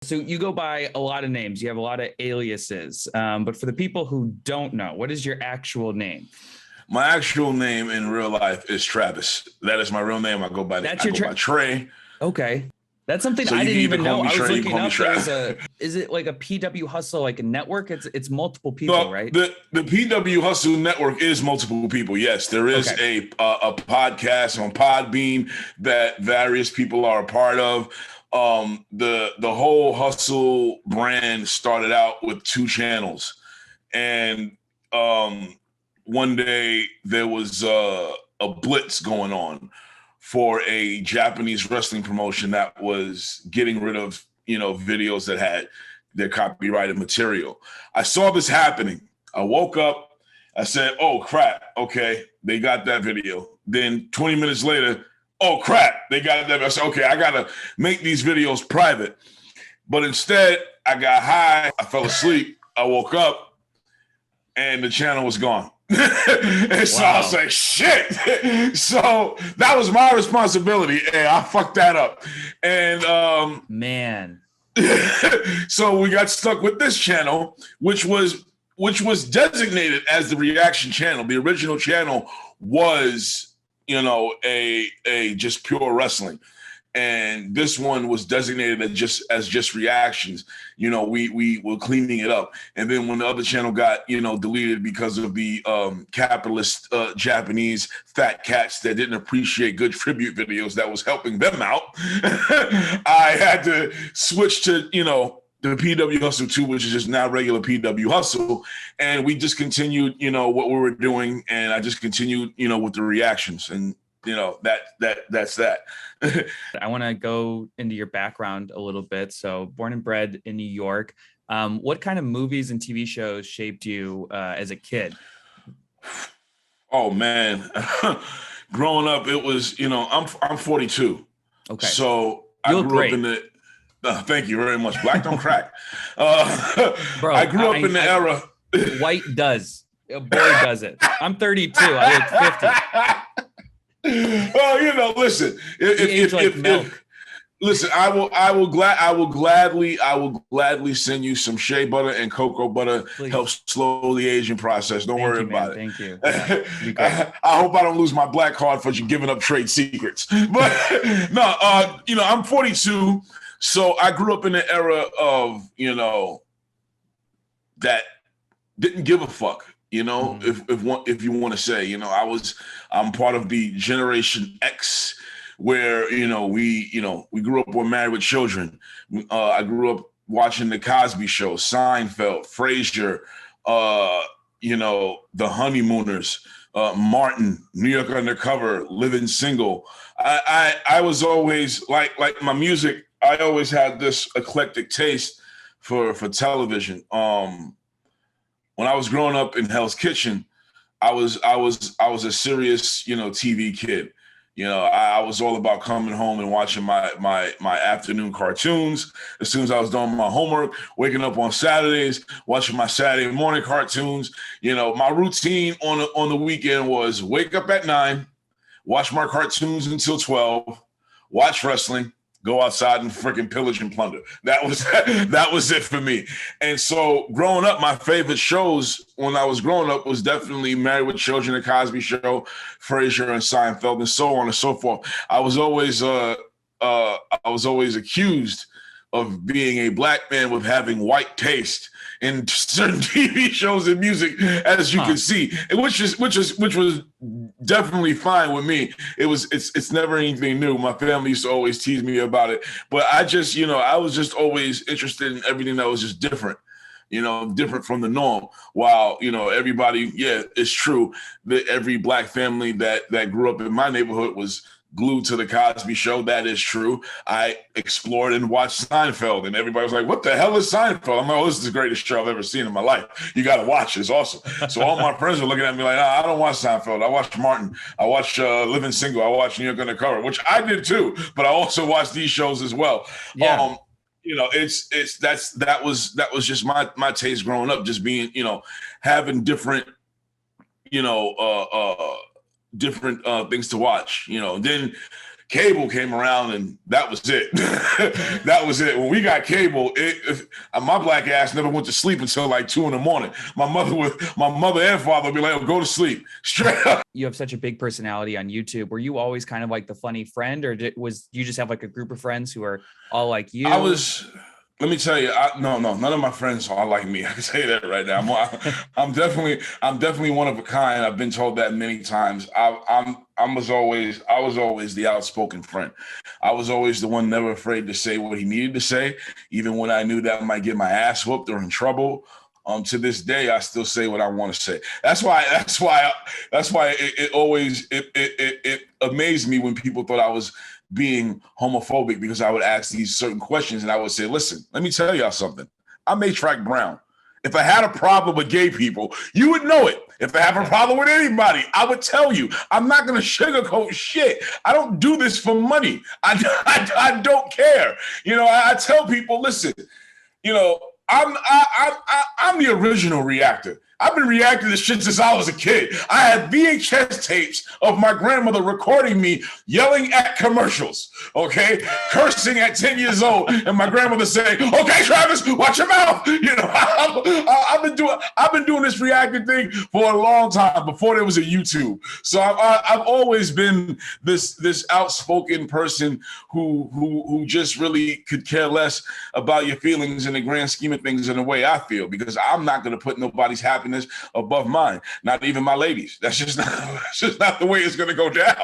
So you go by a lot of names. You have a lot of aliases. But for the people who don't know, what is your actual name? My actual name in real life is Travis. That is my real name. I go by Trey. Okay. That's something So I didn't even know. I was Trey, looking up. Is it like a PWHustle, like a network? It's multiple people, right? The PWHustle network is multiple people. Yes, there is a podcast on Podbean that various people are a part of. The whole Hustle brand started out with 2 channels, and one day there was a blitz going on for a Japanese wrestling promotion that was getting rid of, videos that had their copyrighted material. I saw this happening. I woke up, I said, oh crap, okay, they got that video. Then 20 minutes later, oh crap, they got that. I said, okay, I gotta make these videos private. But instead, I got high, I fell asleep, I woke up, and the channel was gone. And so I was like, shit. So that was my responsibility, and I fucked that up. And man. So we got stuck with this channel, which was designated as the reaction channel. The original channel was, a just pure wrestling. And this one was designated as just reactions. We were cleaning it up. And then when the other channel got, deleted because of the capitalist Japanese fat cats that didn't appreciate good tribute videos that was helping them out, I had to switch to, the PWHustle 2, which is just now regular PWHustle. And we just continued, what we were doing. And I just continued, with the reactions. And that's that. I want to go into your background a little bit. So born and bred in New York. What kind of movies and TV shows shaped you as a kid? Oh man. Growing up, it was, I'm 42. Okay. So I grew up in the thank you very much. Black don't crack. Bro, I grew up in the era. White does. A boy does it. I'm 32. I look 50. Well, listen. Listen, I will gladly send you some shea butter and cocoa butter. Please. Help slow the aging process. Don't worry about it. Thank you. Yeah, I hope I don't lose my black card for you giving up trade secrets. But no, I'm 42, so I grew up in the era of that didn't give a fuck. If you want to say, I'm part of the Generation X, where we grew up, we're married with children. I grew up watching the Cosby Show, Seinfeld, Frasier, the Honeymooners, Martin, New York Undercover, Living Single. I was always like my music. I always had this eclectic taste for television. When I was growing up in Hell's Kitchen, I was a serious, TV kid. I was all about coming home and watching my afternoon cartoons. As soon as I was done my homework, waking up on Saturdays, watching my Saturday morning cartoons. My routine on the weekend was wake up at 9, watch my cartoons until 12, watch wrestling, go outside and freaking pillage and plunder. That was it for me. And so growing up, my favorite shows when I was growing up was definitely Married with Children, The Cosby Show, Frasier, and Seinfeld, and so on and so forth. I was always accused of being a black man with having white taste in certain TV shows and music, as you can see, which was definitely fine with me. It's never anything new. My family used to always tease me about it, but I just, I was just always interested in everything that was just different, different from the norm. While, everybody, it's true that every black family that grew up in my neighborhood was glued to the Cosby Show. That is true. I explored and watched Seinfeld, and everybody was like, what the hell is Seinfeld? I'm like, oh, this is the greatest show I've ever seen in my life. You got to watch it. It's awesome. So all my friends were looking at me like, I don't watch Seinfeld. I watched Martin. I watched Living Single. I watched New York Undercover, which I did too, but I also watched these shows as well. Yeah. That was just my taste growing up, just being, having different, different things to watch. Then cable came around and that was it. That was it. When we got cable, my black ass never went to sleep until like 2 a.m. My mother and father would be like, oh, go to sleep. Straight up. You have such a big personality on YouTube. Were you always kind of like the funny friend, or was you just have like a group of friends who are all like you? Let me tell you, no, none of my friends are like me. I can say that right now. I'm definitely one of a kind. I've been told that many times. I was always the outspoken friend. I was always the one never afraid to say what he needed to say, even when I knew that I might get my ass whooped or in trouble. To this day, I still say what I want to say. That's why it always amazed me when people thought I was being homophobic, because I would ask these certain questions and I would say, listen, let me tell y'all something. I'm A-Track Brown. If I had a problem with gay people, you would know it. If I have a problem with anybody, I would tell you. I'm not going to sugarcoat shit. I don't do this for money. I don't care. I tell people, listen, I'm the original reactor. I've been reacting to shit since I was a kid. I had VHS tapes of my grandmother recording me yelling at commercials, okay? Cursing at 10 years old, and my grandmother saying, okay, Travis, watch your mouth. I've been doing this reacting thing for a long time before there was a YouTube. So I've always been this outspoken person who just really could care less about your feelings in the grand scheme of things in the way I feel, because I'm not going to put nobody's happiness above mine, not even my ladies. That's just not the way it's going to go down.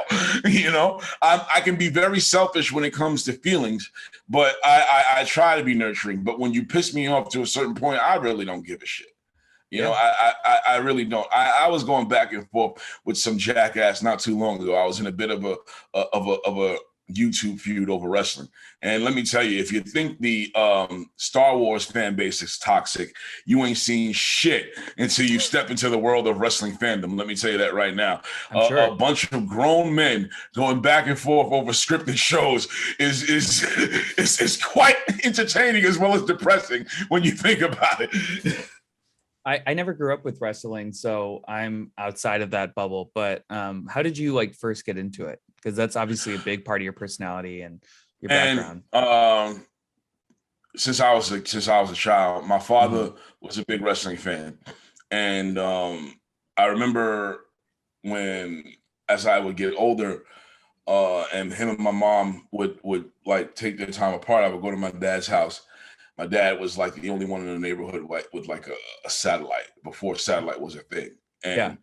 I can be very selfish when it comes to feelings, but I try to be nurturing. But when you piss me off to a certain point, I really don't give a shit. I really don't. I was going back and forth with some jackass not too long ago. I was in a bit of a YouTube feud over wrestling. And let me tell you, if you think the Star Wars fan base is toxic, you ain't seen shit until you step into the world of wrestling fandom. Let me tell you that right now. Sure. A bunch of grown men going back and forth over scripted shows is quite entertaining as well as depressing when you think about it. I never grew up with wrestling, so I'm outside of that bubble. But how did you first get into it? Because that's obviously a big part of your personality and your background. Since I was a child, my father was a big wrestling fan, and I remember when, as I would get older, and him and my mom would take their time apart, I would go to my dad's house. My dad was the only one in the neighborhood with a satellite before satellite was a thing. And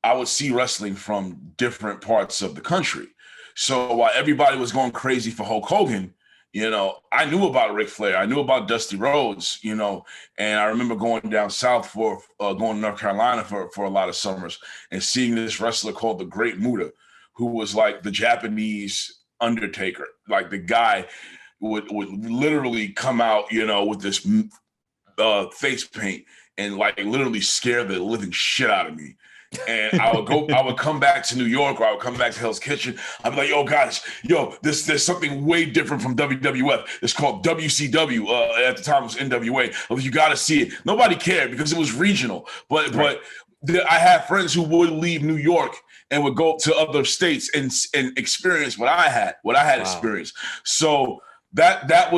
I would see wrestling from different parts of the country. So while everybody was going crazy for Hulk Hogan, I knew about Ric Flair. I knew about Dusty Rhodes, and I remember going down south going to North Carolina for a lot of summers and seeing this wrestler called the Great Muta, who was like the Japanese Undertaker. Like the guy would literally come out, with this face paint and literally scare the living shit out of me. And I would come back to New York, or I would come back to Hell's Kitchen. I'd be like, yo, guys, there's something way different from WWF. It's called WCW. At the time it was NWA. You got to see it. Nobody cared because it was regional. But I had friends who would leave New York and would go to other states and experience what I had experienced. So that's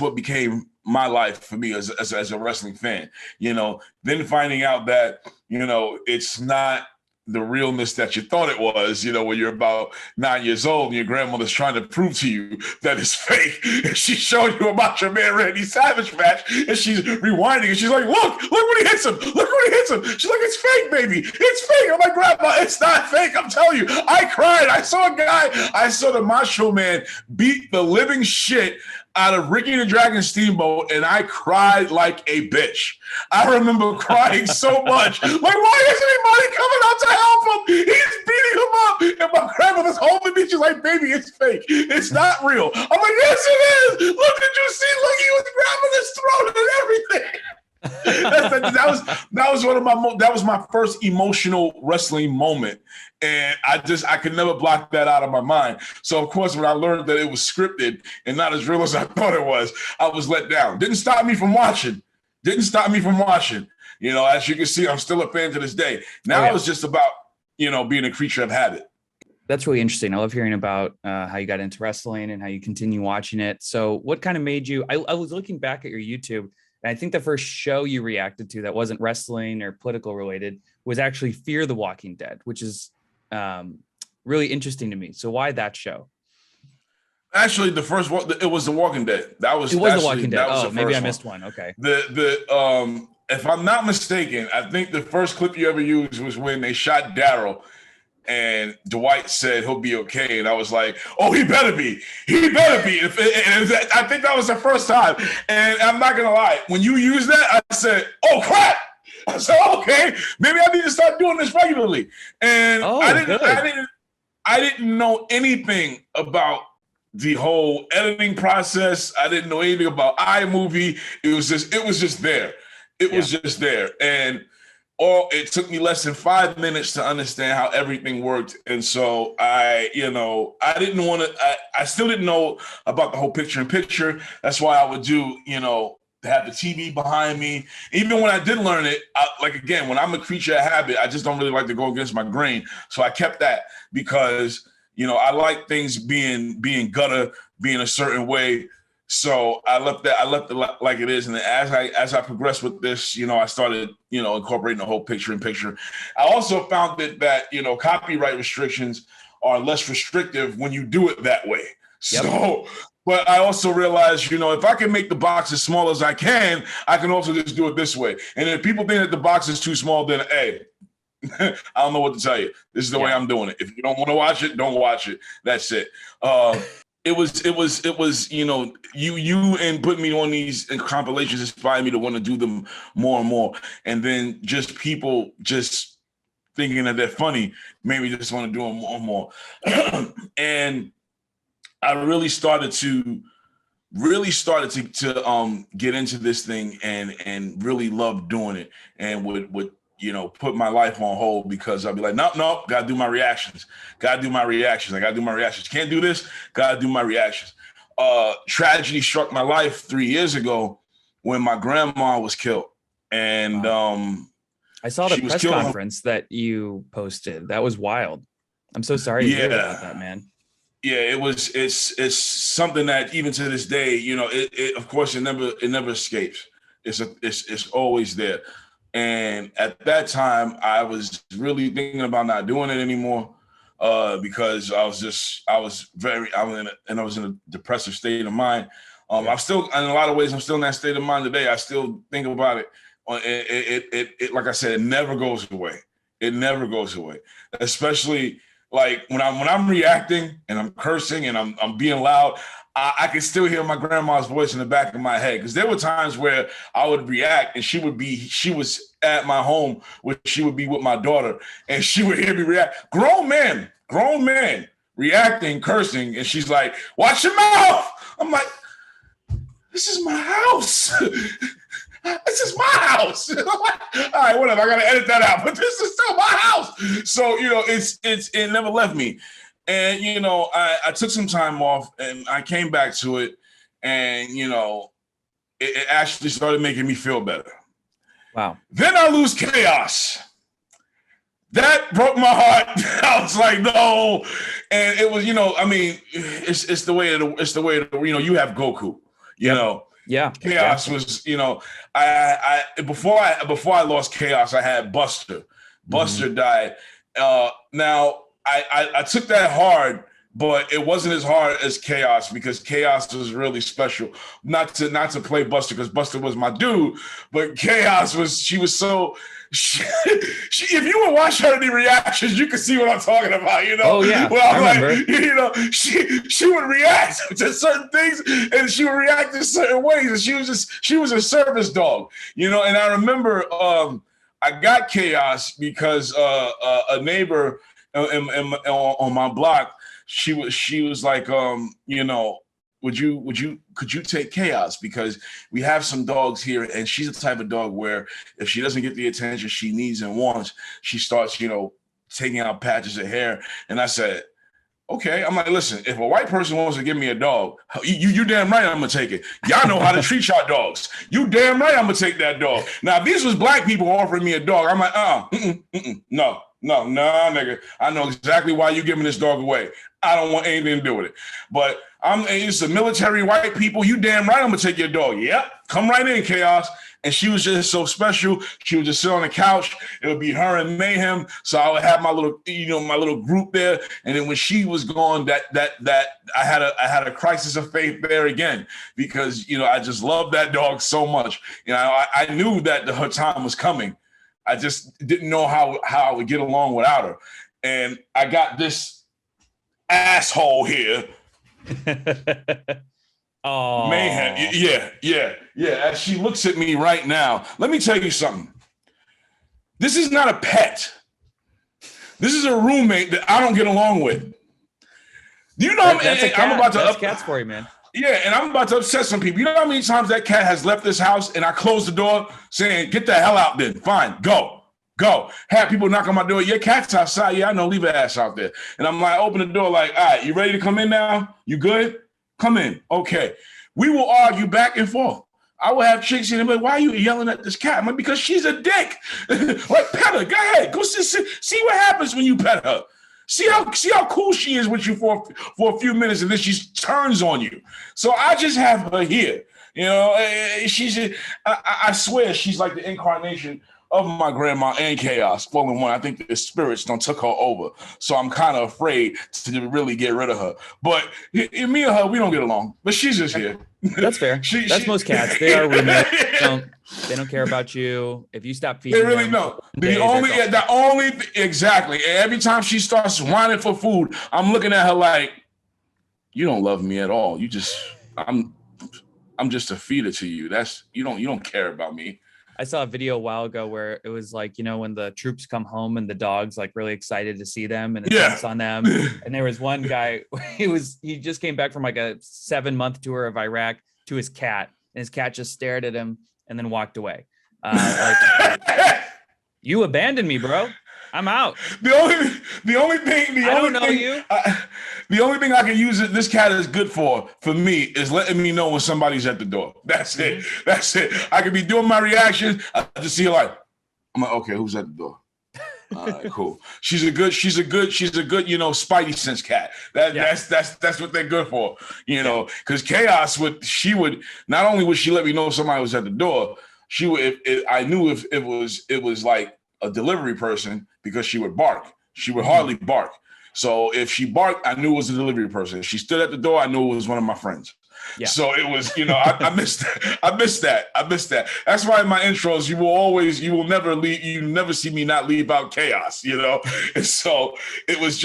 what became my life for me as a wrestling fan. Then finding out that it's not the realness that you thought it was, when you're about 9 years old and your grandmother's trying to prove to you that it's fake. And she's showing you about your man Randy Savage match, and she's rewinding, and she's like, look when he hits him. Look when he hits him. She's like, it's fake, baby. It's fake. I'm like, Grandma, it's not fake. I'm telling you. I cried. I saw the Macho Man beat the living shit out of Ricky the Dragon Steamboat, and I cried like a bitch. I remember crying so much. Why isn't anybody coming out to help him? He's beating him up. And my grandmother's holding me. She's like, baby, it's fake. It's not real. I'm like, yes, it is. Look, did you see? Look, he was grabbing his throat and everything. That was my first emotional wrestling moment, and I could never block that out of my mind. So of course, when I learned that it was scripted and not as real as I thought it was, I was let down. Didn't stop me from watching. As you can see, I'm still a fan to this day. Now it's just about being a creature of habit. That's really interesting. I love hearing about how you got into wrestling and how you continue watching it. So what kind of made you, I was looking back at your YouTube, and I think the first show you reacted to that wasn't wrestling or political related was actually Fear the Walking Dead, which is really interesting to me. So why that show? Actually, the first one, it was The Walking Dead. That was It was The Walking Dead. That was Oh, the maybe I first missed one. Okay. If I'm not mistaken, I think the first clip you ever used was when they shot Daryl, and Dwight said he'll be okay, and I was like, "Oh, he better be! He better be!" I think that was the first time, and I'm not gonna lie, when you used that, I said, "Oh crap!" I said, "Okay, maybe I need to start doing this regularly." And I didn't know anything about the whole editing process. I didn't know anything about iMovie. It was just there. It was just there. And it took me less than 5 minutes to understand how everything worked. And so I still didn't know about the whole picture-in-picture. That's why I would do, have the TV behind me. Even when I did learn it, again, when I'm a creature of habit, I just don't really like to go against my grain. So I kept that because I like things being gutter, being a certain way. So I left it like it is. And then as I progressed with this, I started, incorporating the whole picture-in-picture. I also found that copyright restrictions are less restrictive when you do it that way. Yep. So, but I also realized, if I can make the box as small as I can also just do it this way. And if people think that the box is too small, then hey, I don't know what to tell you. This is the way I'm doing it. If you don't want to watch it, don't watch it. That's it. It was, you and putting me on these compilations inspired me to want to do them more and more. And then just people just thinking that they're funny made me just want to do them more and more. And I really started to get into this thing and really love doing it, and would put my life on hold because I'll be like, nope, gotta do my reactions. I gotta do my reactions. Can't do this, gotta do my reactions. Tragedy struck my life 3 years ago when my grandma was killed. And I saw the press conference that you posted. That was wild. I'm so sorry to hear about that, man. Yeah, it's something that even to this day, it of course it never escapes. It's always there. And at that time, I was really thinking about not doing it anymore because I was in a depressive state of mind. I'm still, in a lot of ways, I'm still in that state of mind today. I still think about it. It like I said, it never goes away. It never goes away, especially like when I'm reacting and I'm cursing and I'm being loud. I can still hear my grandma's voice in the back of my head, because there were times where I would react and she was at my home where she would be with my daughter and she would hear me react. Grown man reacting, cursing, and she's like, "Watch your mouth." I'm like, this is my house. This is my house. All right, whatever. I gotta edit that out, but this is still my house. So it never left me. And I took some time off and I came back to it, and it actually started making me feel better. Wow. Then I lose Chaos. That broke my heart. I was like, no. And it was, it's the way you have Goku, Yeah. Chaos was, I before I lost Chaos, I had Buster. Buster died. Now I took that hard, but it wasn't as hard as Chaos, because Chaos was really special. Not to play Buster, because Buster was my dude, but Chaos she was so. If you would watch her any reactions, you can see what I'm talking about. Oh yeah, well, I remember. She would react to certain things, and she would react in certain ways, and she was a service dog. And I remember I got Chaos because a neighbor on my block, she was like, could you take Chaos, because we have some dogs here, and she's the type of dog where if she doesn't get the attention she needs and wants, she starts taking out patches of hair. And I said, okay. I'm like, listen, if a white person wants to give me a dog, you damn right I'm gonna take it. Y'all know how to treat y'all dogs. You damn right I'm gonna take that dog. Now if these was black people offering me a dog, I'm like, no. No, nigga. I know exactly why you giving this dog away. I don't want anything to do with it. But it's the military white people. You damn right I'm gonna take your dog. Yep. Come right in, Chaos. And she was just so special. She would just sit on the couch. It would be her and Mayhem. So I would have my little group there. And then when she was gone, that I had a crisis of faith there again, because I just loved that dog so much. I knew that her time was coming. I just didn't know how I would get along without her. And I got this asshole here. Oh, Mayhem. Yeah. As she looks at me right now, let me tell you something. This is not a pet. This is a roommate that I don't get along with. Do you know I'm about to that's cats for you, man. Yeah, and I'm about to upset some people. You know how many times that cat has left this house and I closed the door saying, get the hell out then. Fine, go. Have people knock on my door. Your cat's outside. Yeah, I know, leave her ass out there. And I'm like, open the door like, all right, you ready to come in now? You good? Come in. Okay. We will argue back and forth. I will have chicks in and be like, why are you yelling at this cat? I'm like, because she's a dick. Like, pet her. Go ahead. Go see what happens when you pet her. See how cool she is with you for a few minutes, and then she turns on you. So I just have her here. I swear she's like the incarnation of my grandma and Chaos. Fallen one. I think the spirits done took her over. So I'm kind of afraid to really get rid of her. But me and her, we don't get along. But she's just here. That's fair. That's most cats. They are roommates. They don't care about you. If you stop feeding them. They really don't. Exactly. And every time she starts whining for food, I'm looking at her like, you don't love me at all. I'm just a feeder to you. You don't care about me. I saw a video a while ago where it was like, when the troops come home and the dog's like really excited to see them and it jumps on them. And there was one guy, he just came back from like a 7-month tour of Iraq to his cat, and his cat just stared at him and then walked away. You abandoned me, bro. I'm out. The only thing I can use this cat is good for me is letting me know when somebody's at the door. That's it. I could be doing my reactions. I just see her like, I'm like, okay, who's at the door? All right, cool. She's a good, spidey sense cat. That's what they're good for, because Chaos she would not only would she let me know if somebody was at the door, she would, I knew if it was like a delivery person, because she would bark. She would hardly bark. So if she barked, I knew it was a delivery person. If she stood at the door, I knew it was one of my friends. Yeah. So it was, I missed that. That's why in my intros, you will never leave. You never see me not leave out Chaos, And so it was,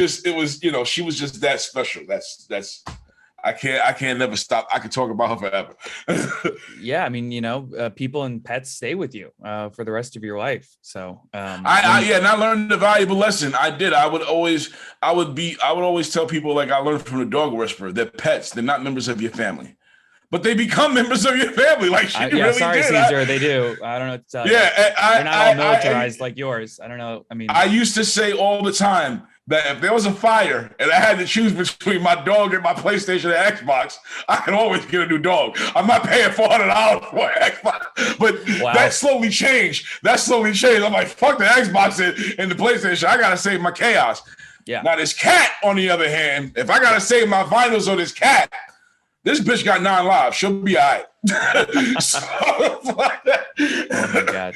she was just that special. That's. I can't never stop. I could talk about her forever. Yeah, I mean, people and pets stay with you for the rest of your life. So and I learned a valuable lesson. I did. I would always tell people, like I learned from the dog whisperer, that pets, they're not members of your family, but they become members of your family. Like she really sorry, did. Caesar, they do. I don't know what to tell you. Yeah, they're not all militarized like yours. I don't know. I mean, I used to say all the time that if there was a fire and I had to choose between my dog and my PlayStation and Xbox, I can always get a new dog. I'm not paying $400 for an Xbox. But that slowly changed. I'm like, fuck the Xbox and the PlayStation. I got to save my Chaos. Yeah. Now, this cat, on the other hand, if I got to save my vinyls on this cat, this bitch got 9 lives. She'll be all right. Oh, my God.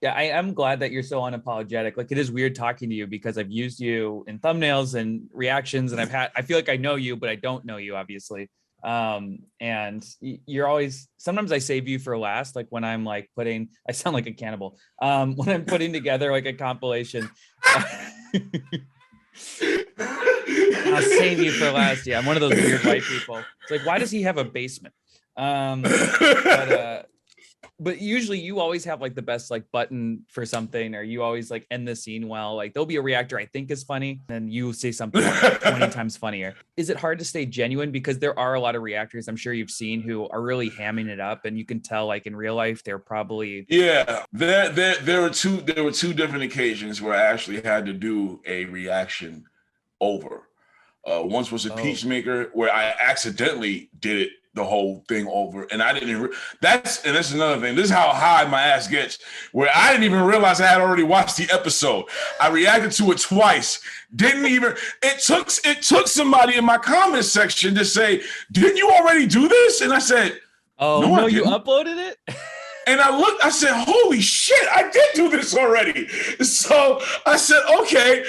Yeah, I am glad that you're so unapologetic. Like, it is weird talking to you because I've used you in thumbnails and reactions, and I feel like I know you, but I don't know you, obviously. And you're always, sometimes I save you for last, like when I'm like I sound like a cannibal. When I'm putting together like a compilation, I'll save you for last. Yeah, I'm one of those weird white people. It's like, why does he have a basement? But usually you always have like the best like button for something, or you always like end the scene well. Like there'll be a reactor I think is funny, and you say something like 20 times funnier. Is it hard to stay genuine? Because there are a lot of reactors I'm sure you've seen who are really hamming it up, and you can tell like in real life they're probably there were two different occasions where I actually had to do a reaction over. Once was a Peacemaker, where I accidentally did it the whole thing over, and I didn't. That's another thing. This is how high my ass gets, where I didn't even realize I had already watched the episode. I reacted to it twice. Didn't even. It took somebody in my comment section to say, "Didn't you already do this?" And I said, "Oh no, you uploaded it." And I looked, I said, holy shit, I did do this already. So I said, okay.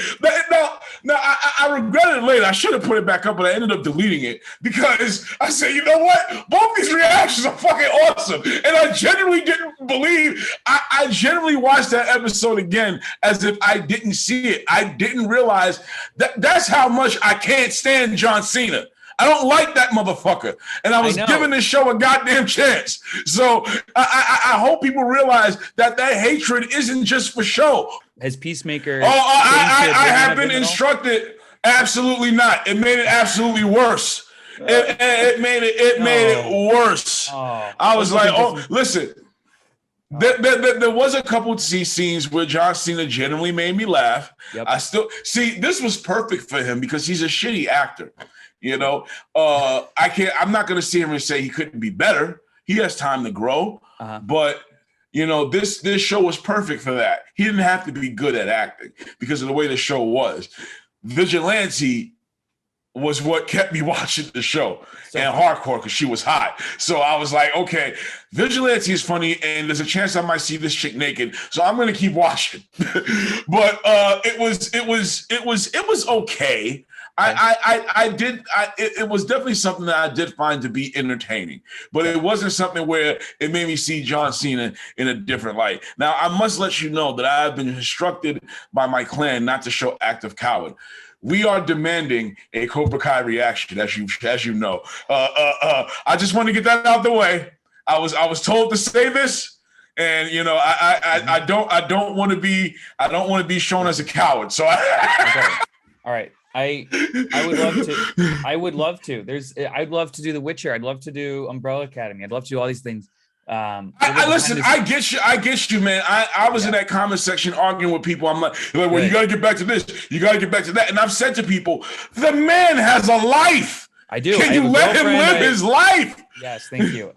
Now I regret it later. I should have put it back up, but I ended up deleting it because I said, you know what? Both these reactions are fucking awesome. And I genuinely didn't believe, I genuinely watched that episode again as if I didn't see it. I didn't realize that's how much I can't stand John Cena. I don't like that motherfucker. And I was giving this show a goddamn chance. So I hope people realize that hatred isn't just for show. As Peacemaker. I have been instructed. Absolutely not. It made it absolutely worse. It made it worse. I was like, listen. There was a couple of scenes where John Cena genuinely made me laugh. Yep. I still see this was perfect for him because he's a shitty actor. You know, I'm not going to sit here and say he couldn't be better. He has time to grow, but you know, this show was perfect for that. He didn't have to be good at acting because of the way the show was. Vigilante was what kept me watching the show and hardcore because she was hot. So I was like, okay, Vigilante is funny and there's a chance I might see this chick naked. So I'm going to keep watching. But it was okay. It was definitely something that I did find to be entertaining, but it wasn't something where it made me see John Cena in a different light. Now, I must let you know that I have been instructed by my clan not to show active coward. We are demanding a Cobra Kai reaction, as you know. I just want to get that out the way. I was told to say this, and you know, I don't want to be shown as a coward. So okay. All right. I would love to. I'd love to do The Witcher. I'd love to do Umbrella Academy. I'd love to do all these things. I get you, man. I was in that comment section arguing with people. I'm like, well, you got to get back to this. You got to get back to that. And I've said to people, the man has a life. I do. Can you let him live his life? Yes, thank you.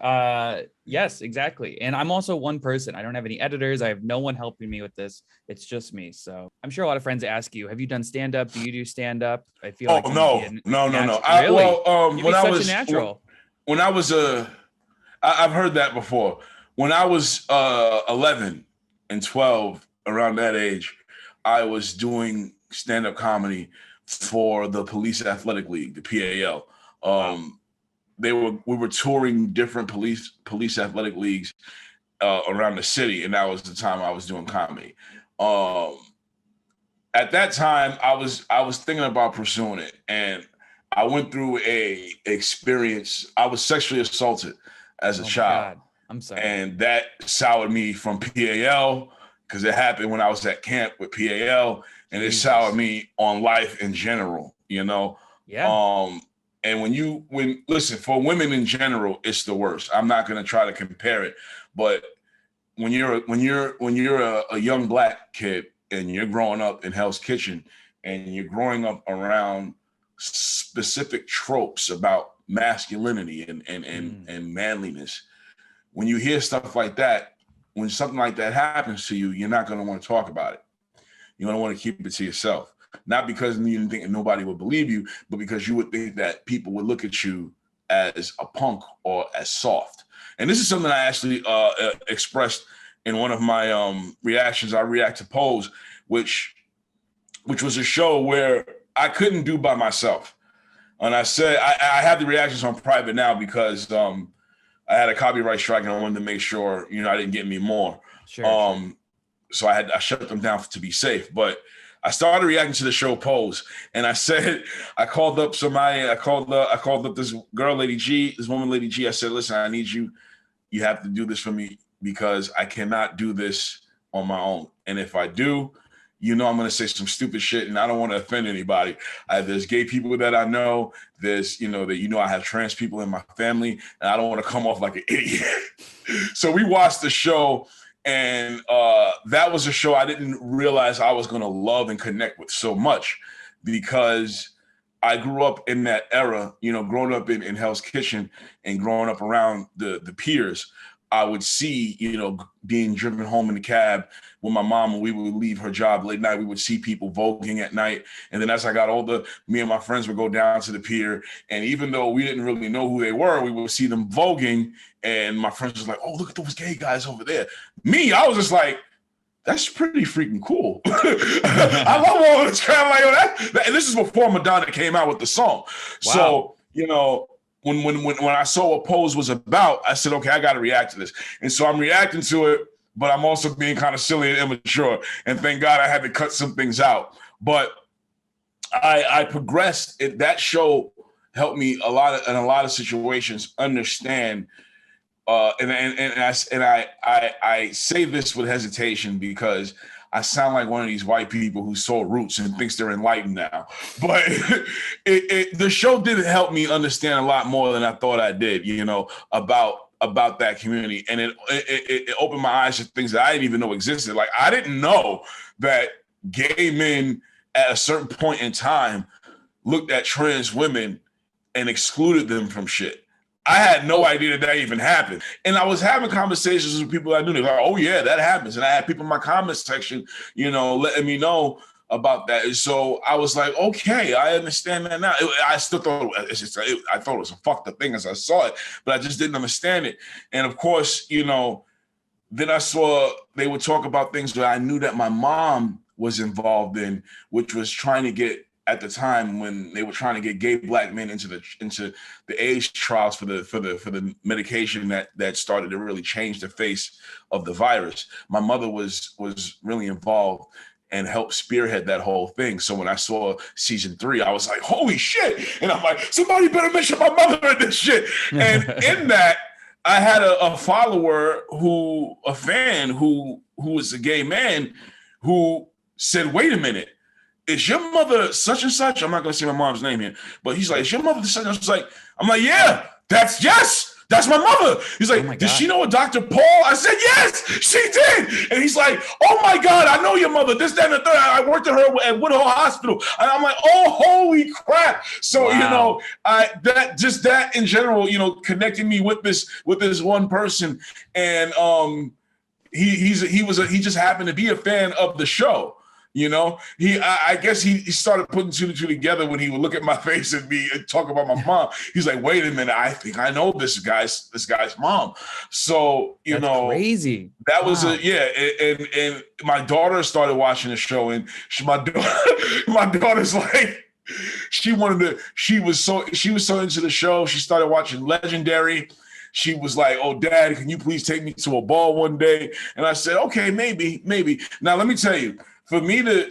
Yes, exactly. And I'm also one person. I don't have any editors. I have no one helping me with this. It's just me. So I'm sure a lot of friends ask you, have you done stand-up? Do you do stand-up? I feel like no. Really? When I was natural. When I was I've heard that before. When I was 11 and 12, around that age, I was doing stand-up comedy for the Police Athletic League, the PAL. We were touring different police athletic leagues around the city, and that was the time I was doing comedy. At that time, I was thinking about pursuing it, and I went through a experience. I was sexually assaulted as a child. God. I'm sorry. And that soured me from PAL because it happened when I was at camp with PAL, and it soured me on life in general. You know. Yeah. And listen, for women in general, it's the worst. I'm not going to try to compare it, but when you're a young black kid and you're growing up in Hell's Kitchen and you're growing up around specific tropes about masculinity and manliness, when you hear stuff like that, when something like that happens to you, you're not going to want to talk about it. You're going to want to keep it to yourself. Not because you didn't think nobody would believe you, but because you would think that people would look at you as a punk or as soft. And this is something I actually expressed in one of my reactions. I react to Pose, which was a show where I couldn't do by myself. And I said, I have the reactions on private now because I had a copyright strike and I wanted to make sure, I didn't get any more. Sure. So I shut them down to be safe. But I started reacting to the show Pose, and I said, I called up somebody. I called up this girl, Lady G, this woman, Lady G. I said, listen, I need you. You have to do this for me because I cannot do this on my own. And if I do, I'm going to say some stupid shit, and I don't want to offend anybody. There's gay people that I know. There's, I have trans people in my family, and I don't want to come off like an idiot. So we watched the show. And that was a show I didn't realize I was going to love and connect with so much because I grew up in that era, growing up in Hell's Kitchen and growing up around the piers. I would see, being driven home in the cab with my mom, when we would leave her job late night, we would see people voguing at night. And then as I got older, me and my friends would go down to the pier. And even though we didn't really know who they were, we would see them voguing. And my friends was like, oh, look at those gay guys over there. Me, I was just like, that's pretty freaking cool. I love all this kind of like, and this is before Madonna came out with the song. Wow. So, when I saw what Pose was about, I said, okay, I got to react to this. And so I'm reacting to it, but I'm also being kind of silly and immature. And thank God I had to cut some things out. But I progressed. That show helped me in a lot of situations understand. And I say this with hesitation because I sound like one of these white people who saw Roots and thinks they're enlightened now. But the show did help me understand a lot more than I thought I did, about that community. And it opened my eyes to things that I didn't even know existed. Like, I didn't know that gay men at a certain point in time looked at trans women and excluded them from shit. I had no idea that even happened. And I was having conversations with people I knew. They're like, oh, yeah, that happens. And I had people in my comment section, letting me know about that. And so I was like, okay, I understand that now. I still thought I thought it was a fucked up thing as I saw it, but I just didn't understand it. And of course, then I saw they would talk about things that I knew that my mom was involved in, which was trying to get, at the time when they were trying to get gay Black men into the AIDS trials for the medication that started to really change the face of the virus. My mother was really involved and helped spearhead that whole thing. So when I saw season 3, I was like, holy shit. And I'm like, somebody better mention my mother in this shit. And in that, I had a follower a fan who was a gay man who said, wait a minute, is your mother such and such? I'm not going to say my mom's name here, but he's like, is your mother such and such? I'm like, yeah, that's my mother. He's like, did she know a Dr. Paul? I said, yes, she did. And he's like, oh my God, I know your mother. This, that, and the third. I worked at her at Woodhull Hospital. And I'm like, oh, holy crap. So, wow. That in general, connecting me with this one person. And he just happened to be a fan of the show. I guess he started putting 2 and 2 together when he would look at my face and talk about my mom. He's like, wait a minute, I think I know this guy's mom. So, That's crazy. That was and my daughter started watching the show, and my daughter's like, she was so into the show. She started watching Legendary. She was like, oh, Dad, can you please take me to a ball one day? And I said, okay, maybe. Now, let me tell you, for me to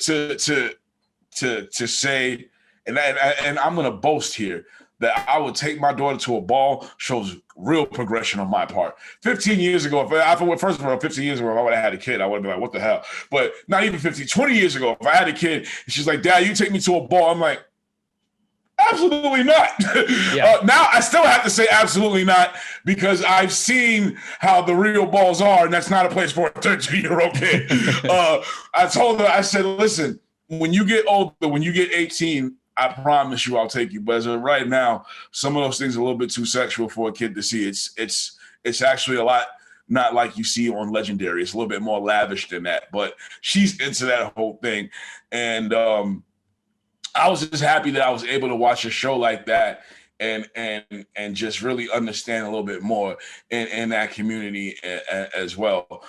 say, and I'm gonna boast here that I would take my daughter to a ball shows real progression on my part. 15 years ago, first of all, 15 years ago, if I would have had a kid, I would have been like, what the hell? But not even 15, 20 years ago, if I had a kid, and she's like, Dad, you take me to a ball. I'm like, absolutely not. Yeah. Now I still have to say absolutely not, because I've seen how the real balls are, and that's not a place for a 13-year-old kid. I told her, I said, listen, when you get older, when you get 18, I promise you I'll take you. But as of right now, some of those things are a little bit too sexual for a kid to see. It's actually a lot not like you see on Legendary. It's a little bit more lavish than that. But she's into that whole thing. And I was just happy that I was able to watch a show like that and just really understand a little bit more in that community as well.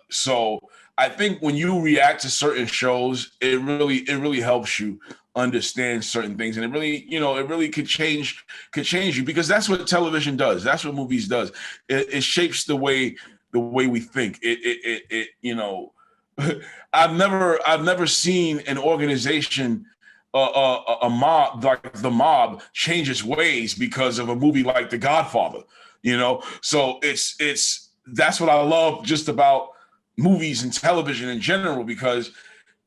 So I think when you react to certain shows, it really helps you understand certain things, and it really could change you, because that's what television does. That's what movies does. It shapes the way we think. I've never seen an organization, a mob like the mob, change its ways because of a movie like The Godfather. So that's what I love just about movies and television in general, because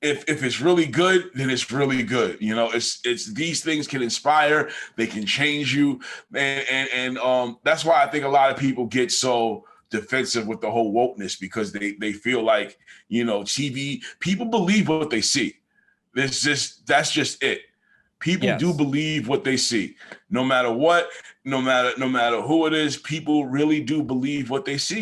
if it's really good, then it's really good. It's these things can inspire, they can change you, and that's why I think a lot of people get so defensive with the whole wokeness, because they feel like, TV, people believe what they see. That's just it. People do Yes. believe what they see. No matter what, no matter who it is, people really do believe what they see.